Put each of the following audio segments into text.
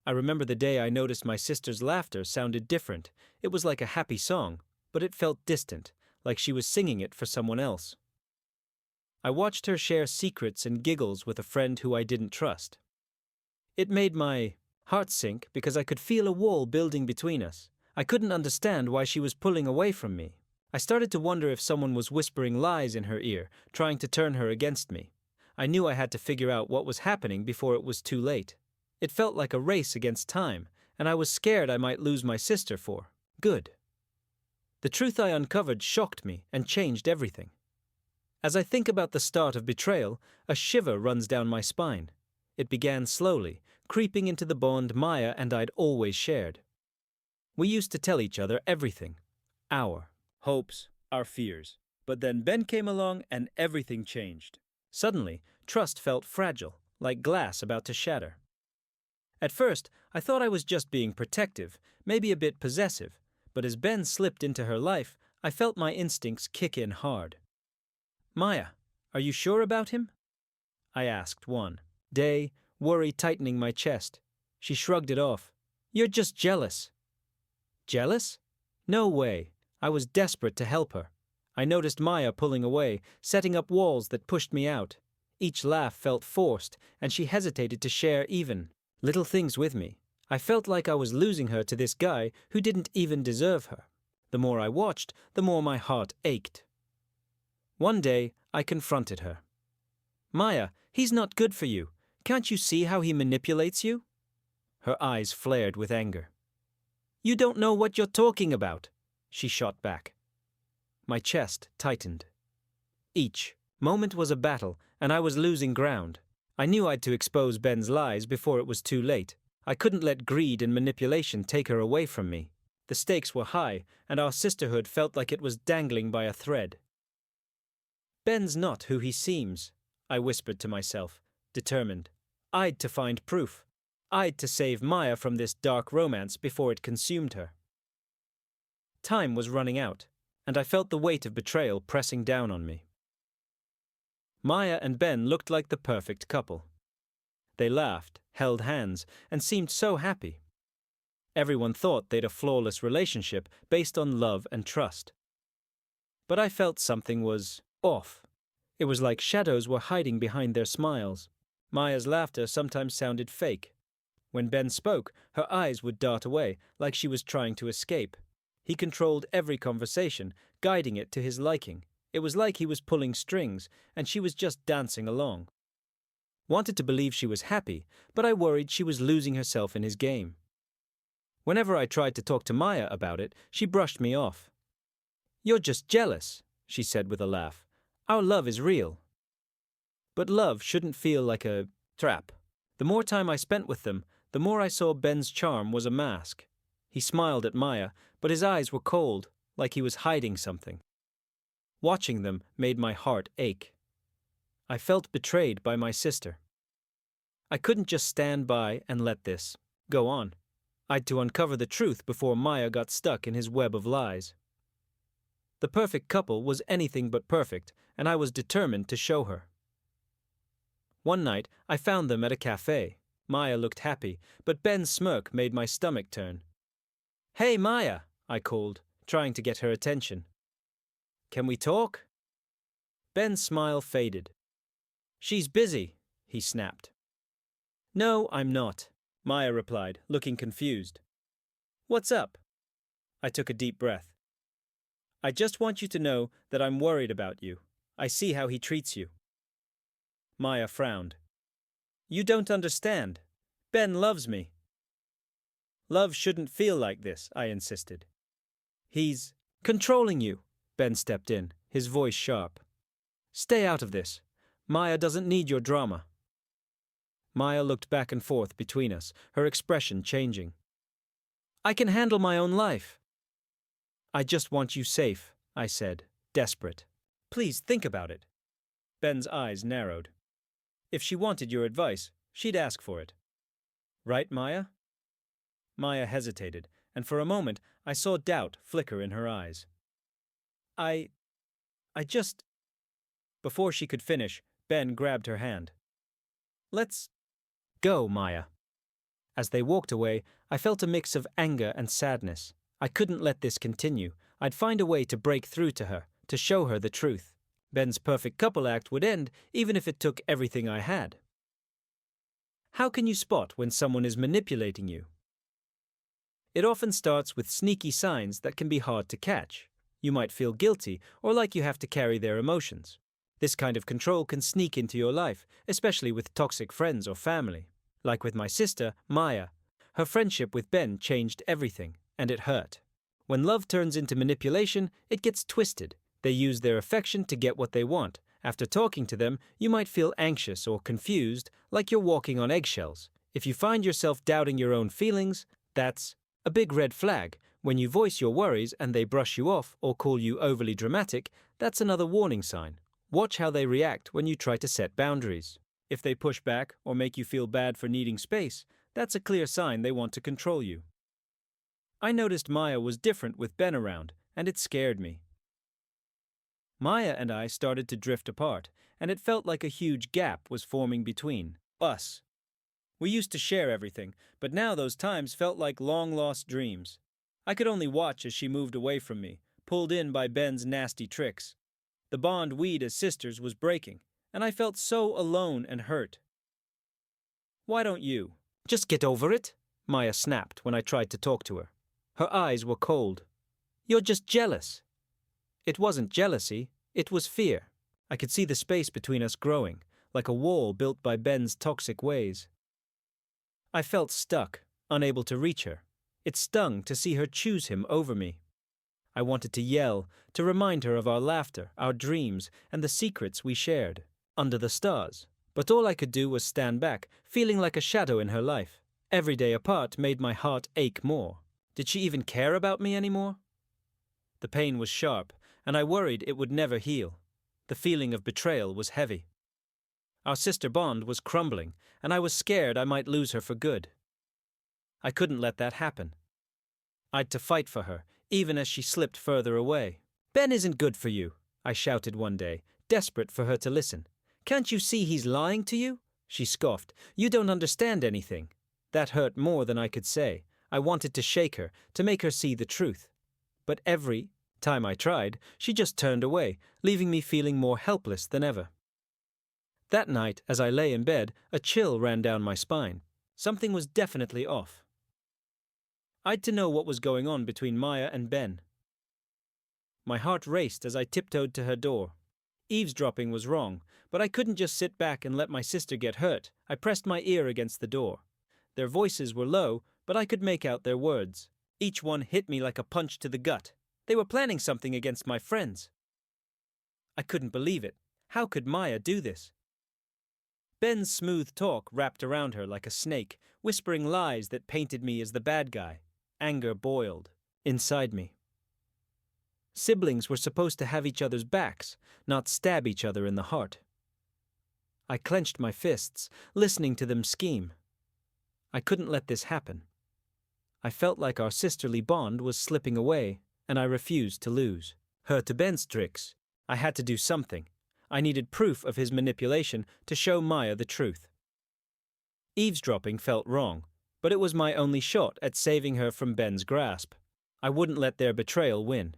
I remember the day I noticed my sister's laughter sounded different. It was like a happy song, but it felt distant, like she was singing it for someone else. I watched her share secrets and giggles with a friend who I didn't trust. It made my heart sink because I could feel a wall building between us. I couldn't understand why she was pulling away from me. I started to wonder if someone was whispering lies in her ear, trying to turn her against me. I knew I had to figure out what was happening before it was too late. It felt like a race against time, and I was scared I might lose my sister for good. The truth I uncovered shocked me and changed everything. As I think about the start of Betrayal, a shiver runs down my spine. It began slowly, creeping into the bond Maya and I'd always shared. We used to tell each other everything. Our hopes, our fears. But then Ben came along and everything changed. Suddenly, trust felt fragile, like glass about to shatter. At first, I thought I was just being protective, maybe a bit possessive, but as Ben slipped into her life, I felt my instincts kick in hard. "Maya, are you sure about him?" I asked one day, worry tightening my chest. She shrugged it off. "You're just jealous." Jealous? No way. I was desperate to help her. I noticed Maya pulling away, setting up walls that pushed me out. Each laugh felt forced, and she hesitated to share even little things with me. I felt like I was losing her to this guy who didn't even deserve her. The more I watched, the more my heart ached. One day, I confronted her. "Maya, he's not good for you. Can't you see how he manipulates you?" Her eyes flared with anger. "You don't know what you're talking about," she shot back. My chest tightened. Each moment was a battle, and I was losing ground. I knew I had to expose Ben's lies before it was too late. I couldn't let greed and manipulation take her away from me. The stakes were high, and our sisterhood felt like it was dangling by a thread. "Ben's not who he seems," I whispered to myself, determined. I'd to find proof. I'd to save Maya from this dark romance before it consumed her. Time was running out, and I felt the weight of betrayal pressing down on me. Maya and Ben looked like the perfect couple. They laughed, held hands, and seemed so happy. Everyone thought they'd a flawless relationship based on love and trust. But I felt something was off. It was like shadows were hiding behind their smiles. Maya's laughter sometimes sounded fake. When Ben spoke, her eyes would dart away, like she was trying to escape. He controlled every conversation, guiding it to his liking. It was like he was pulling strings, and she was just dancing along. Wanted to believe she was happy, but I worried she was losing herself in his game. Whenever I tried to talk to Maya about it, she brushed me off. "You're just jealous," she said with a laugh. "Our love is real." But love shouldn't feel like a trap. The more time I spent with them, the more I saw Ben's charm was a mask. He smiled at Maya, but his eyes were cold, like he was hiding something. Watching them made my heart ache. I felt betrayed by my sister. I couldn't just stand by and let this go on. I'd to uncover the truth before Maya got stuck in his web of lies. The perfect couple was anything but perfect, and I was determined to show her. One night, I found them at a cafe. Maya looked happy, but Ben's smirk made my stomach turn. "Hey, Maya," I called, trying to get her attention. "Can we talk?" Ben's smile faded. "She's busy," he snapped. "No, I'm not," Maya replied, looking confused. "What's up?" I took a deep breath. "I just want you to know that I'm worried about you. I see how he treats you." Maya frowned. "You don't understand. Ben loves me." "Love shouldn't feel like this," I insisted. "He's controlling you." Ben stepped in, his voice sharp. "Stay out of this. Maya doesn't need your drama." Maya looked back and forth between us, her expression changing. "I can handle my own life." "I just want you safe," I said, desperate. "Please think about it." Ben's eyes narrowed. "If she wanted your advice, she'd ask for it. Right, Maya?" Maya hesitated, and for a moment I saw doubt flicker in her eyes. I just... Before she could finish, Ben grabbed her hand. "Let's go, Maya." As they walked away, I felt a mix of anger and sadness. I couldn't let this continue. I'd find a way to break through to her, to show her the truth. Ben's perfect couple act would end even if it took everything I had. How can you spot when someone is manipulating you? It often starts with sneaky signs that can be hard to catch. You might feel guilty or like you have to carry their emotions. This kind of control can sneak into your life, especially with toxic friends or family. Like with my sister, Maya. Her friendship with Ben changed everything, and it hurt. When love turns into manipulation, it gets twisted. They use their affection to get what they want. After talking to them, you might feel anxious or confused, like you're walking on eggshells. If you find yourself doubting your own feelings, that's a big red flag. When you voice your worries and they brush you off or call you overly dramatic, that's another warning sign. Watch how they react when you try to set boundaries. If they push back or make you feel bad for needing space, that's a clear sign they want to control you. I noticed Maya was different with Ben around, and it scared me. Maya and I started to drift apart, and it felt like a huge gap was forming between us. We used to share everything, but now those times felt like long-lost dreams. I could only watch as she moved away from me, pulled in by Ben's nasty tricks. The bond we'd as sisters was breaking, and I felt so alone and hurt. "Why don't you just get over it?" Maya snapped when I tried to talk to her. Her eyes were cold. "You're just jealous." It wasn't jealousy, it was fear. I could see the space between us growing, like a wall built by Ben's toxic ways. I felt stuck, unable to reach her. It stung to see her choose him over me. I wanted to yell, to remind her of our laughter, our dreams, and the secrets we shared, under the stars. But all I could do was stand back, feeling like a shadow in her life. Every day apart made my heart ache more. Did she even care about me anymore? The pain was sharp, and I worried it would never heal. The feeling of betrayal was heavy. Our sister bond was crumbling, and I was scared I might lose her for good. I couldn't let that happen. I'd to fight for her, even as she slipped further away. "Ben isn't good for you," I shouted one day, desperate for her to listen. "Can't you see he's lying to you?" She scoffed. "You don't understand anything." That hurt more than I could say. I wanted to shake her, to make her see the truth. But every time I tried, she just turned away, leaving me feeling more helpless than ever. That night, as I lay in bed, a chill ran down my spine. Something was definitely off. I'd to know what was going on between Maya and Ben. My heart raced as I tiptoed to her door. Eavesdropping was wrong, but I couldn't just sit back and let my sister get hurt. I pressed my ear against the door. Their voices were low, but I could make out their words. Each one hit me like a punch to the gut. They were planning something against my friends. I couldn't believe it. How could Maya do this? Ben's smooth talk wrapped around her like a snake, whispering lies that painted me as the bad guy. Anger boiled inside me. Siblings were supposed to have each other's backs, not stab each other in the heart. I clenched my fists, listening to them scheme. I couldn't let this happen. I felt like our sisterly bond was slipping away, and I refused to lose her to Ben's tricks. I had to do something. I needed proof of his manipulation to show Maya the truth. Eavesdropping felt wrong, but it was my only shot at saving her from Ben's grasp. I wouldn't let their betrayal win.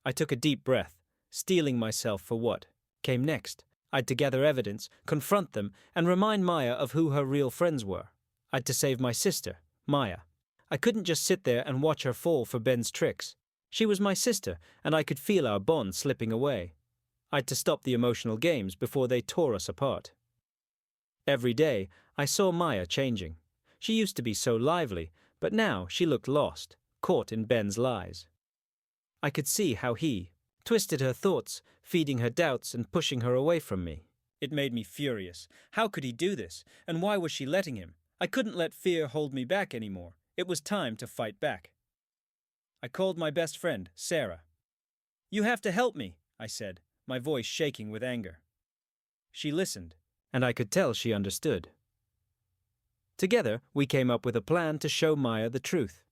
I took a deep breath, steeling myself for what came next. I'd to gather evidence, confront them, and remind Maya of who her real friends were. I'd to save my sister, Maya. I couldn't just sit there and watch her fall for Ben's tricks. She was my sister, and I could feel our bond slipping away. I'd to stop the emotional games before they tore us apart. Every day, I saw Maya changing. She used to be so lively, but now she looked lost, caught in Ben's lies. I could see how he twisted her thoughts, feeding her doubts and pushing her away from me. It made me furious. How could he do this? And why was she letting him? I couldn't let fear hold me back anymore. It was time to fight back. I called my best friend, Sarah. "You have to help me," I said, my voice shaking with anger. She listened, and I could tell she understood. Together, we came up with a plan to show Maya the truth.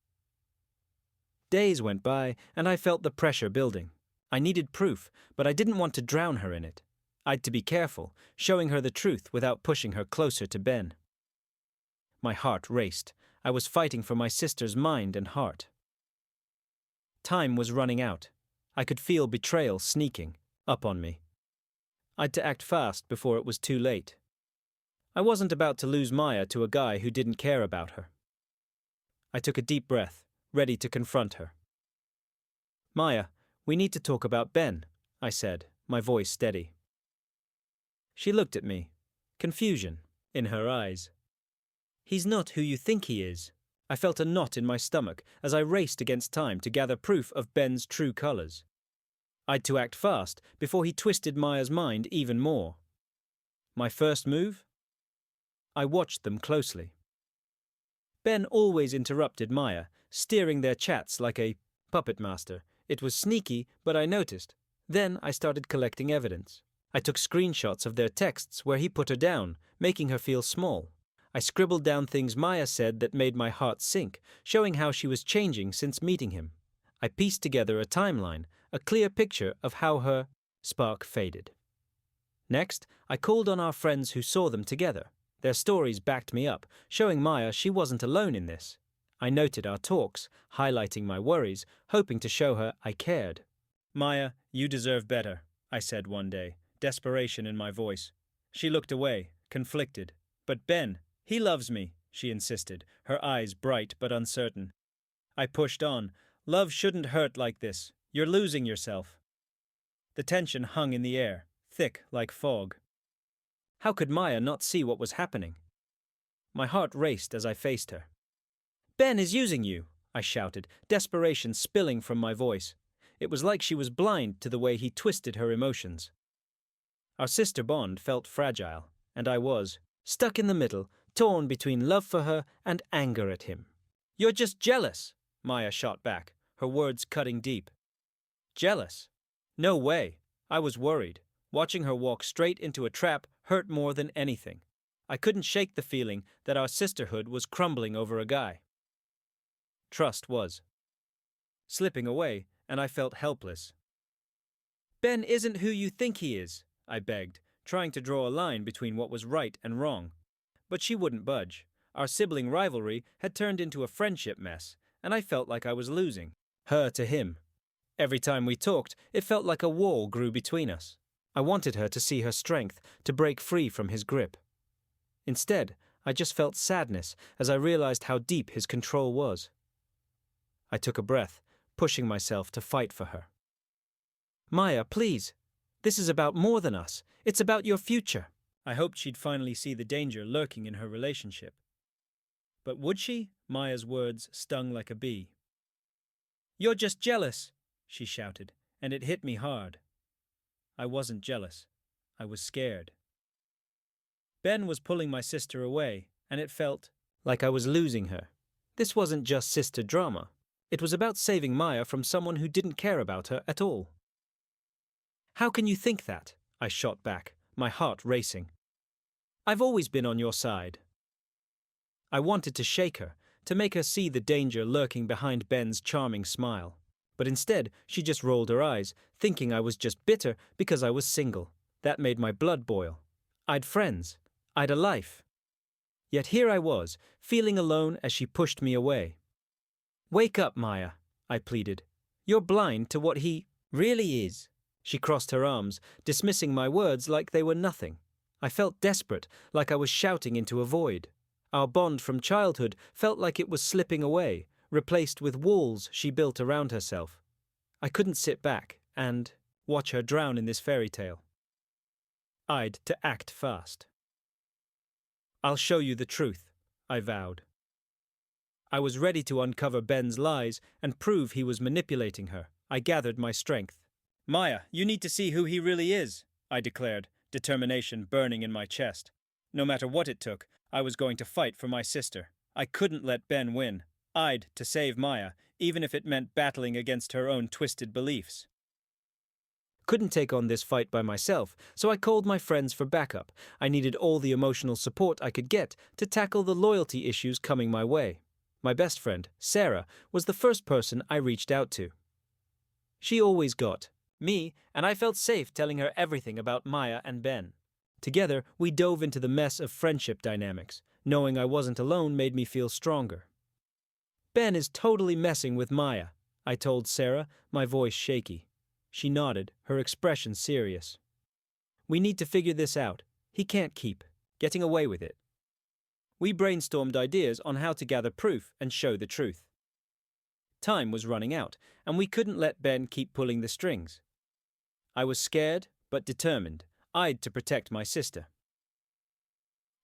Days went by, and I felt the pressure building. I needed proof, but I didn't want to drown her in it. I'd to be careful, showing her the truth without pushing her closer to Ben. My heart raced. I was fighting for my sister's mind and heart. Time was running out. I could feel betrayal sneaking up on me. I'd to act fast before it was too late. I wasn't about to lose Maya to a guy who didn't care about her. I took a deep breath, ready to confront her. "Maya, we need to talk about Ben," I said, my voice steady. She looked at me, confusion in her eyes. "He's not who you think he is." I felt a knot in my stomach as I raced against time to gather proof of Ben's true colors. I'd to act fast before he twisted Maya's mind even more. My first move? I watched them closely. Ben always interrupted Maya, steering their chats like a puppet master. It was sneaky, but I noticed. Then I started collecting evidence. I took screenshots of their texts where he put her down, making her feel small. I scribbled down things Maya said that made my heart sink, showing how she was changing since meeting him. I pieced together a timeline, a clear picture of how her spark faded. Next, I called on our friends who saw them together. Their stories backed me up, showing Maya she wasn't alone in this. I noted our talks, highlighting my worries, hoping to show her I cared. "Maya, you deserve better," I said one day, desperation in my voice. She looked away, conflicted. "But Ben, he loves me," she insisted, her eyes bright but uncertain. I pushed on. "Love shouldn't hurt like this. You're losing yourself." The tension hung in the air, thick like fog. How could Maya not see what was happening? My heart raced as I faced her. "Ben is using you," I shouted, desperation spilling from my voice. It was like she was blind to the way he twisted her emotions. Our sister bond felt fragile, and I was, stuck in the middle, torn between love for her and anger at him. "You're just jealous," Maya shot back, her words cutting deep. Jealous? No way. I was worried. Watching her walk straight into a trap hurt more than anything. I couldn't shake the feeling that our sisterhood was crumbling over a guy. Trust was slipping away, and I felt helpless. "Ben isn't who you think he is," I begged, trying to draw a line between what was right and wrong. But she wouldn't budge. Our sibling rivalry had turned into a friendship mess, and I felt like I was losing. Her to him. Every time we talked, it felt like a wall grew between us. I wanted her to see her strength, to break free from his grip. Instead, I just felt sadness as I realized how deep his control was. I took a breath, pushing myself to fight for her. "Maya, please. This is about more than us. It's about your future." I hoped she'd finally see the danger lurking in her relationship. But would she? Maya's words stung like a bee. "You're just jealous," she shouted, and it hit me hard. I wasn't jealous. I was scared. Ben was pulling my sister away, and it felt like I was losing her. This wasn't just sister drama. It was about saving Maya from someone who didn't care about her at all. "How can you think that?" I shot back, my heart racing. "I've always been on your side." I wanted to shake her, to make her see the danger lurking behind Ben's charming smile. But instead, she just rolled her eyes, thinking I was just bitter because I was single. That made my blood boil. I'd friends. I'd a life. Yet here I was, feeling alone as she pushed me away. "Wake up, Maya," I pleaded. "You're blind to what he really is." She crossed her arms, dismissing my words like they were nothing. I felt desperate, like I was shouting into a void. Our bond from childhood felt like it was slipping away, replaced with walls she built around herself. I couldn't sit back and watch her drown in this fairy tale. I'd to act fast. "I'll show you the truth," I vowed. I was ready to uncover Ben's lies and prove he was manipulating her. I gathered my strength. "Maya, you need to see who he really is," I declared, determination burning in my chest. No matter what it took, I was going to fight for my sister. I couldn't let Ben win. I'd to save Maya, even if it meant battling against her own twisted beliefs. Couldn't take on this fight by myself, so I called my friends for backup. I needed all the emotional support I could get to tackle the loyalty issues coming my way. My best friend, Sarah, was the first person I reached out to. She always got me, and I felt safe telling her everything about Maya and Ben. Together, we dove into the mess of friendship dynamics, Knowing I wasn't alone made me feel stronger. Ben is totally messing with Maya, I told Sarah, my voice shaky. She nodded, her expression serious. We need to figure this out. He can't keep getting away with it. We brainstormed ideas on how to gather proof and show the truth. Time was running out, and we couldn't let Ben keep pulling the strings. I was scared, but determined, eyed to protect my sister.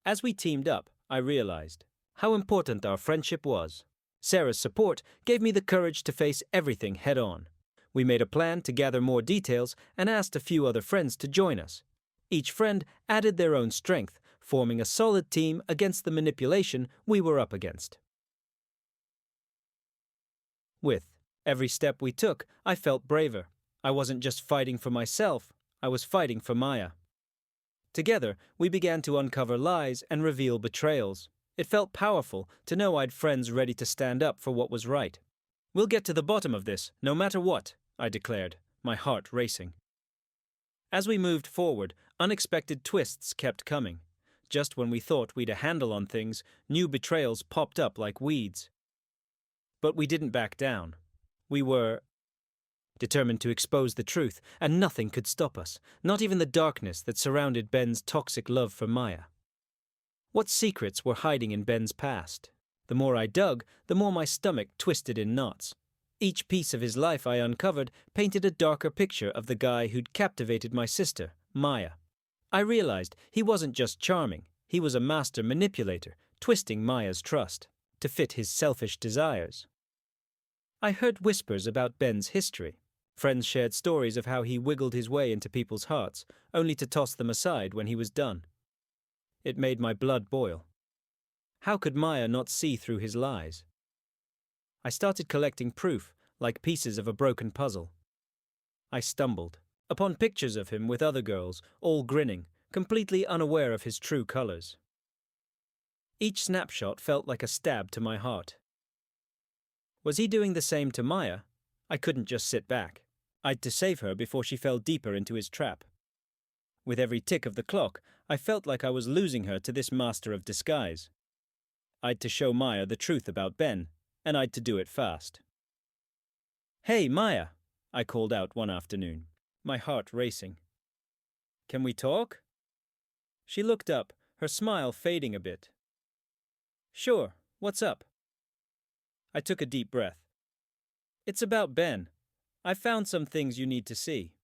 As we teamed up, I realized how important our friendship was. Sarah's support gave me the courage to face everything head-on. We made a plan to gather more details and asked a few other friends to join us. Each friend added their own strength, forming a solid team against the manipulation we were up against. With every step we took, I felt braver. I wasn't just fighting for myself, I was fighting for Maya. Together, we began to uncover lies and reveal betrayals. It felt powerful to know I'd friends ready to stand up for what was right. We'll get to the bottom of this, no matter what, I declared, my heart racing. As we moved forward, unexpected twists kept coming. Just when we thought we'd a handle on things, new betrayals popped up like weeds. But we didn't back down. We were determined to expose the truth, and nothing could stop us, not even the darkness that surrounded Ben's toxic love for Maya. What secrets were hiding in Ben's past? The more I dug, the more my stomach twisted in knots. Each piece of his life I uncovered painted a darker picture of the guy who'd captivated my sister, Maya. I realized he wasn't just charming, he was a master manipulator, twisting Maya's trust to fit his selfish desires. I heard whispers about Ben's history. Friends shared stories of how he wiggled his way into people's hearts, only to toss them aside when he was done. It made my blood boil. How could Maya not see through his lies? I started collecting proof, like pieces of a broken puzzle. I stumbled upon pictures of him with other girls, all grinning, completely unaware of his true colors. Each snapshot felt like a stab to my heart. Was he doing the same to Maya? I couldn't just sit back. I'd to save her before she fell deeper into his trap. With every tick of the clock, I felt like I was losing her to this master of disguise. I'd to show Maya the truth about Ben, and I'd to do it fast. "Hey, Maya," I called out one afternoon, my heart racing. "Can we talk?" She looked up, her smile fading a bit. "Sure, what's up?" I took a deep breath. "It's about Ben. I've found some things you need to see."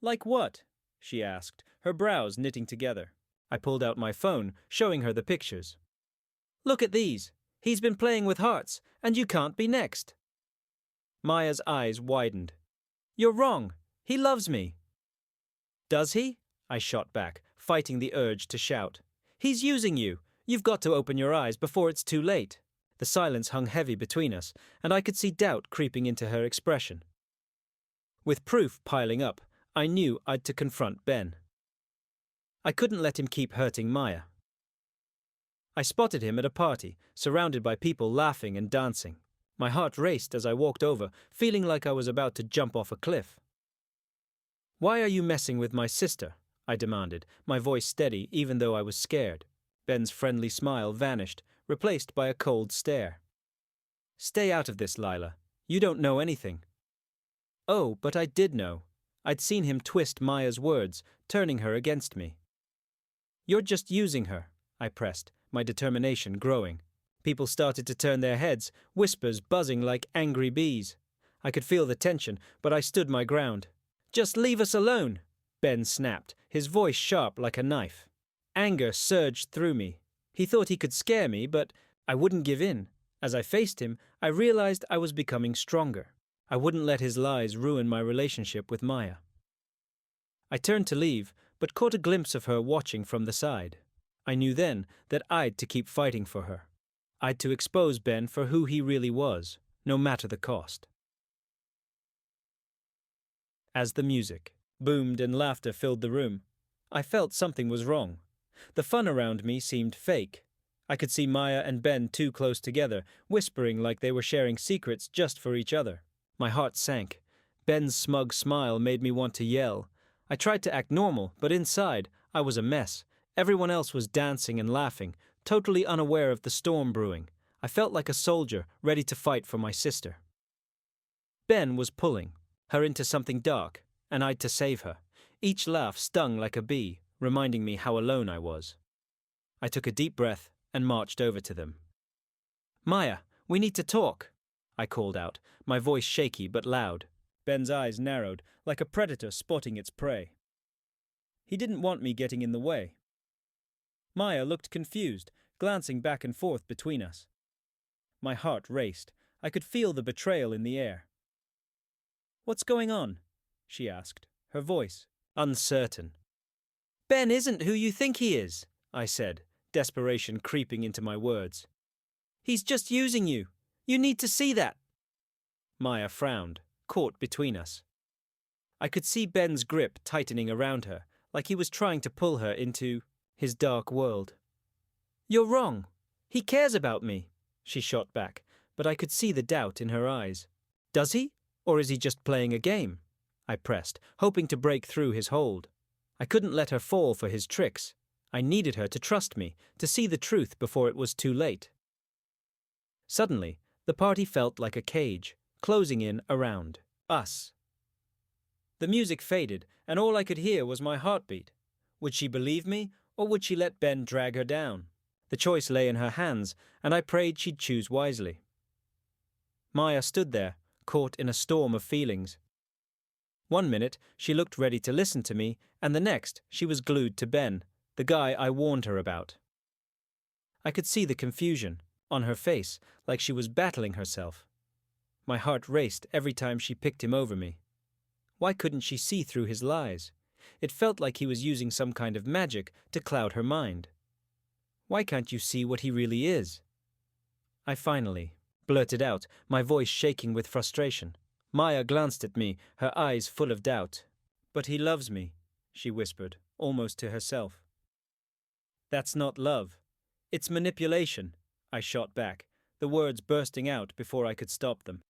"Like what?" she asked, her brows knitting together. I pulled out my phone, showing her the pictures. "Look at these. He's been playing with hearts, and you can't be next." Maya's eyes widened. "You're wrong. He loves me." "Does he?" I shot back, fighting the urge to shout. "He's using you. You've got to open your eyes before it's too late." The silence hung heavy between us, and I could see doubt creeping into her expression. With proof piling up, I knew I'd to confront Ben. I couldn't let him keep hurting Maya. I spotted him at a party, surrounded by people laughing and dancing. My heart raced as I walked over, feeling like I was about to jump off a cliff. "Why are you messing with my sister?" I demanded, my voice steady even though I was scared. Ben's friendly smile vanished, replaced by a cold stare. "Stay out of this, Lila. You don't know anything." Oh, but I did know. I'd seen him twist Maya's words, turning her against me. "You're just using her," I pressed, my determination growing. People started to turn their heads, whispers buzzing like angry bees. I could feel the tension, but I stood my ground. "Just leave us alone," Ben snapped, his voice sharp like a knife. Anger surged through me. He thought he could scare me, but I wouldn't give in. As I faced him, I realized I was becoming stronger. I wouldn't let his lies ruin my relationship with Maya. I turned to leave, but caught a glimpse of her watching from the side. I knew then that I'd to keep fighting for her. I'd to expose Ben for who he really was, no matter the cost. As the music boomed and laughter filled the room, I felt something was wrong. The fun around me seemed fake. I could see Maya and Ben too close together, whispering like they were sharing secrets just for each other. My heart sank. Ben's smug smile made me want to yell. I tried to act normal, but inside, I was a mess. Everyone else was dancing and laughing, totally unaware of the storm brewing. I felt like a soldier, ready to fight for my sister. Ben was pulling her into something dark, and I'd to save her. Each laugh stung like a bee, reminding me how alone I was. I took a deep breath and marched over to them. "Maya, we need to talk," I called out, my voice shaky but loud. Ben's eyes narrowed, like a predator spotting its prey. He didn't want me getting in the way. Maya looked confused, glancing back and forth between us. My heart raced. I could feel the betrayal in the air. "What's going on?" she asked, her voice uncertain. "Ben isn't who you think he is," I said, desperation creeping into my words. "He's just using you. You need to see that." Maya frowned, caught between us. I could see Ben's grip tightening around her, like he was trying to pull her into his dark world. "You're wrong. He cares about me," she shot back, but I could see the doubt in her eyes. "Does he? Or is he just playing a game?" I pressed, hoping to break through his hold. I couldn't let her fall for his tricks. I needed her to trust me, to see the truth before it was too late. Suddenly, the party felt like a cage, closing in around us. The music faded, and all I could hear was my heartbeat. Would she believe me, or would she let Ben drag her down? The choice lay in her hands, and I prayed she'd choose wisely. Maya stood there, caught in a storm of feelings. One minute, she looked ready to listen to me, and the next, she was glued to Ben, the guy I warned her about. I could see the confusion on her face, like she was battling herself. My heart raced every time she picked him over me. Why couldn't she see through his lies? It felt like he was using some kind of magic to cloud her mind. "Why can't you see what he really is?" I finally blurted out, my voice shaking with frustration. Maya glanced at me, her eyes full of doubt. "But he loves me," she whispered, almost to herself. "That's not love. It's manipulation," I shot back, the words bursting out before I could stop them.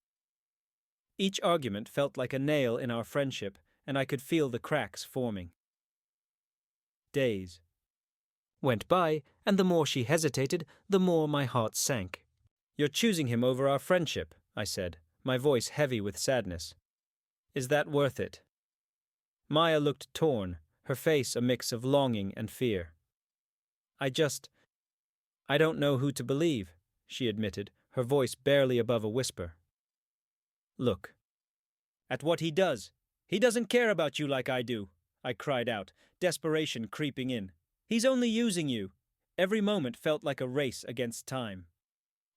Each argument felt like a nail in our friendship, and I could feel the cracks forming. Days went by, and the more she hesitated, the more my heart sank. "You're choosing him over our friendship," I said, my voice heavy with sadness. "Is that worth it?" Maya looked torn, her face a mix of longing and fear. I don't know who to believe," she admitted, her voice barely above a whisper. "Look at what he does. He doesn't care about you like I do," I cried out, desperation creeping in. "He's only using you." Every moment felt like a race against time.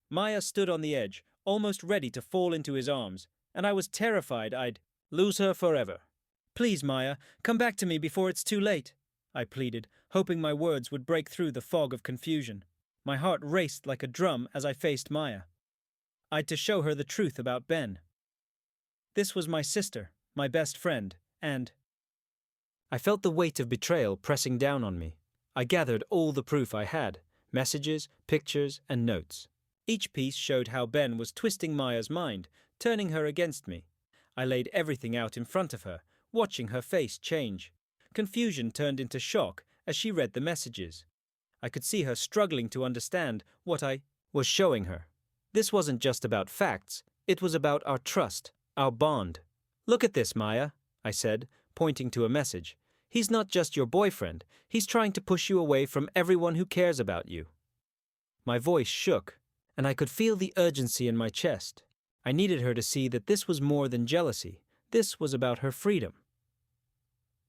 Maya stood on the edge, almost ready to fall into his arms, and I was terrified I'd lose her forever. "Please, Maya, come back to me before it's too late," I pleaded, hoping my words would break through the fog of confusion. My heart raced like a drum as I faced Maya. I'd to show her the truth about Ben. This was my sister, my best friend, and I felt the weight of betrayal pressing down on me. I gathered all the proof I had, messages, pictures, and notes. Each piece showed how Ben was twisting Maya's mind, turning her against me. I laid everything out in front of her, watching her face change. Confusion turned into shock as she read the messages. I could see her struggling to understand what I was showing her. This wasn't just about facts, it was about our trust, our bond. "Look at this, Maya," I said, pointing to a message. "He's not just your boyfriend, he's trying to push you away from everyone who cares about you." My voice shook, and I could feel the urgency in my chest. I needed her to see that this was more than jealousy. This was about her freedom.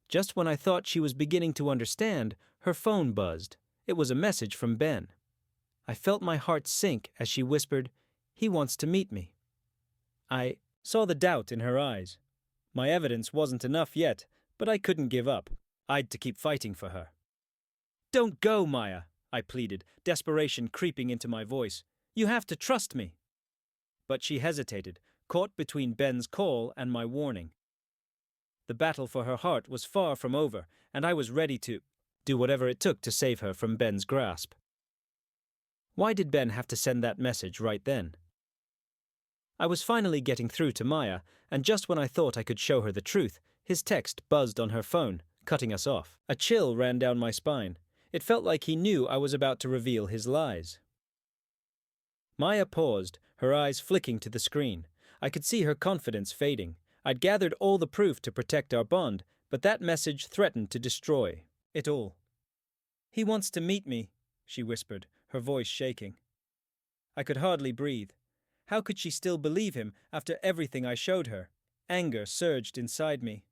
Just when I thought she was beginning to understand, her phone buzzed. It was a message from Ben. I felt my heart sink as she whispered, "He wants to meet me." I saw the doubt in her eyes. My evidence wasn't enough yet, but I couldn't give up. I'd to keep fighting for her. "Don't go, Maya," I pleaded, desperation creeping into my voice. "You have to trust me." But she hesitated, caught between Ben's call and my warning. The battle for her heart was far from over, and I was ready to do whatever it took to save her from Ben's grasp. Why did Ben have to send that message right then? I was finally getting through to Maya, and just when I thought I could show her the truth, his text buzzed on her phone, cutting us off. A chill ran down my spine. It felt like he knew I was about to reveal his lies. Maya paused, her eyes flicking to the screen. I could see her confidence fading. I'd gathered all the proof to protect our bond, but that message threatened to destroy it all. "He wants to meet me," she whispered, her voice shaking. I could hardly breathe. How could she still believe him after everything I showed her? Anger surged inside me.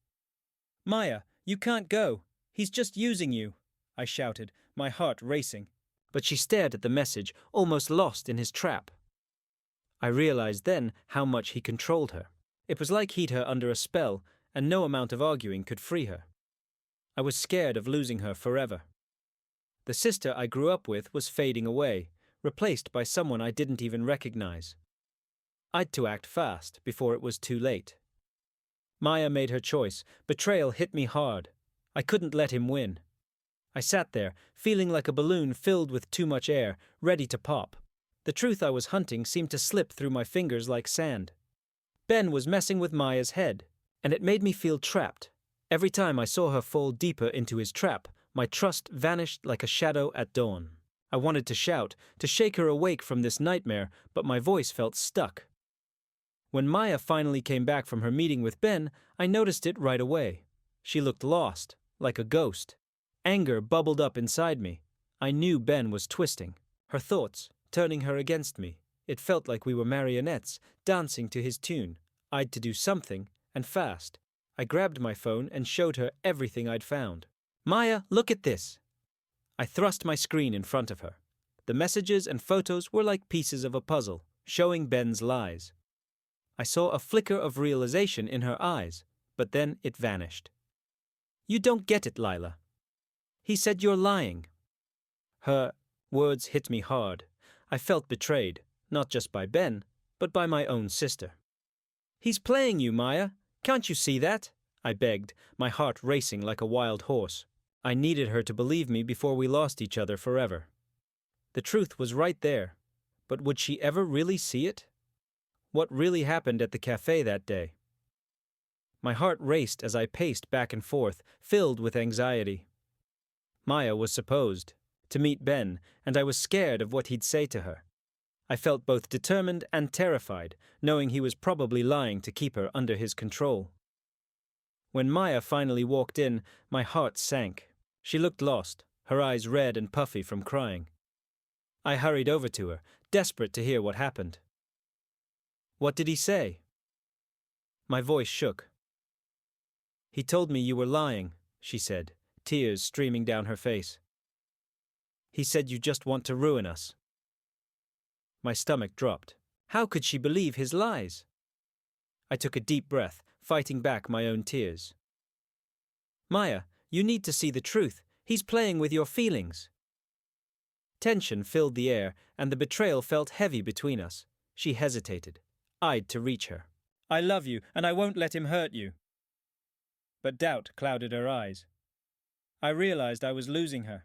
"Maya, you can't go. He's just using you," I shouted, my heart racing. But she stared at the message, almost lost in his trap. I realized then how much he controlled her. It was like he'd her under a spell, and no amount of arguing could free her. I was scared of losing her forever. The sister I grew up with was fading away, replaced by someone I didn't even recognize. I'd to act fast before it was too late. Maya made her choice. Betrayal hit me hard. I couldn't let him win. I sat there, feeling like a balloon filled with too much air, ready to pop. The truth I was hunting seemed to slip through my fingers like sand. Ben was messing with Maya's head, and it made me feel trapped. Every time I saw her fall deeper into his trap, my trust vanished like a shadow at dawn. I wanted to shout, to shake her awake from this nightmare, but my voice felt stuck. When Maya finally came back from her meeting with Ben, I noticed it right away. She looked lost, like a ghost. Anger bubbled up inside me. I knew Ben was twisting her thoughts, turning her against me. It felt like we were marionettes, dancing to his tune. I'd to do something, and fast. I grabbed my phone and showed her everything I'd found. "Maya, look at this." I thrust my screen in front of her. The messages and photos were like pieces of a puzzle, showing Ben's lies. I saw a flicker of realization in her eyes, but then it vanished. "You don't get it, Lila. He said you're lying." Her words hit me hard. I felt betrayed, not just by Ben, but by my own sister. "He's playing you, Maya. Can't you see that?" I begged, my heart racing like a wild horse. I needed her to believe me before we lost each other forever. The truth was right there, but would she ever really see it? What really happened at the cafe that day? My heart raced as I paced back and forth, filled with anxiety. Maya was supposed to meet Ben, and I was scared of what he'd say to her. I felt both determined and terrified, knowing he was probably lying to keep her under his control. When Maya finally walked in, my heart sank. She looked lost, her eyes red and puffy from crying. I hurried over to her, desperate to hear what happened. "What did he say?" My voice shook. "He told me you were lying," she said, tears streaming down her face. "He said you just want to ruin us." My stomach dropped. How could she believe his lies? I took a deep breath, fighting back my own tears. "Maya, you need to see the truth. He's playing with your feelings." Tension filled the air, and the betrayal felt heavy between us. She hesitated. I'd to reach her. "I love you, and I won't let him hurt you." But doubt clouded her eyes. I realized I was losing her.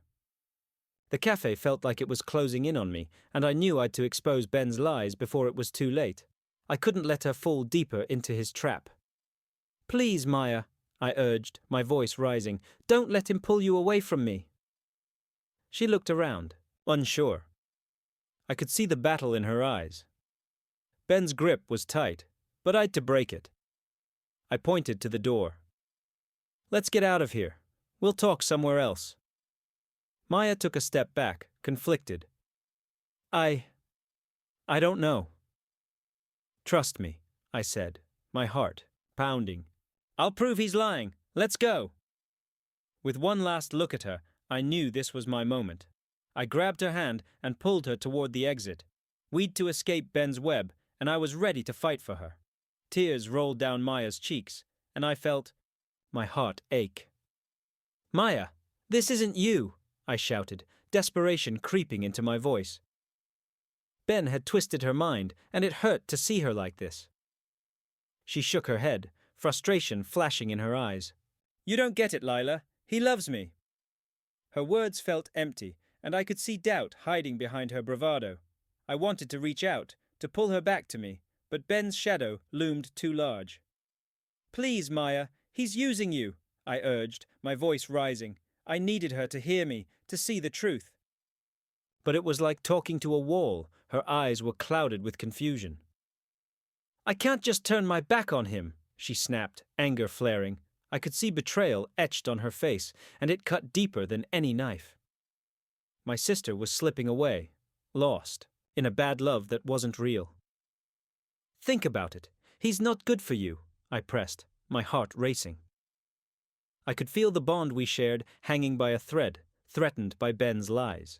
The cafe felt like it was closing in on me, and I knew I'd to expose Ben's lies before it was too late. I couldn't let her fall deeper into his trap. "Please, Maya," I urged, my voice rising. "Don't let him pull you away from me." She looked around, unsure. I could see the battle in her eyes. Ben's grip was tight, but I'd to break it. I pointed to the door. "Let's get out of here. We'll talk somewhere else." Maya took a step back, conflicted. I don't know." "Trust me," I said, my heart pounding. "I'll prove he's lying. Let's go." With one last look at her, I knew this was my moment. I grabbed her hand and pulled her toward the exit. We'd to escape Ben's web, and I was ready to fight for her. Tears rolled down Maya's cheeks, and I felt my heart ache. "Maya, this isn't you," I shouted, desperation creeping into my voice. Ben had twisted her mind, and it hurt to see her like this. She shook her head, frustration flashing in her eyes. "You don't get it, Lila. He loves me." Her words felt empty, and I could see doubt hiding behind her bravado. I wanted to reach out, to pull her back to me, but Ben's shadow loomed too large. "Please, Maya, he's using you," I urged, my voice rising. I needed her to hear me, to see the truth. But it was like talking to a wall. Her eyes were clouded with confusion. I can't just turn my back on him, she snapped, anger flaring. I could see betrayal etched on her face, and it cut deeper than any knife. My sister was slipping away, lost, in a bad love that wasn't real. Think about it. He's not good for you, I pressed, my heart racing. I could feel the bond we shared hanging by a thread, threatened by Ben's lies.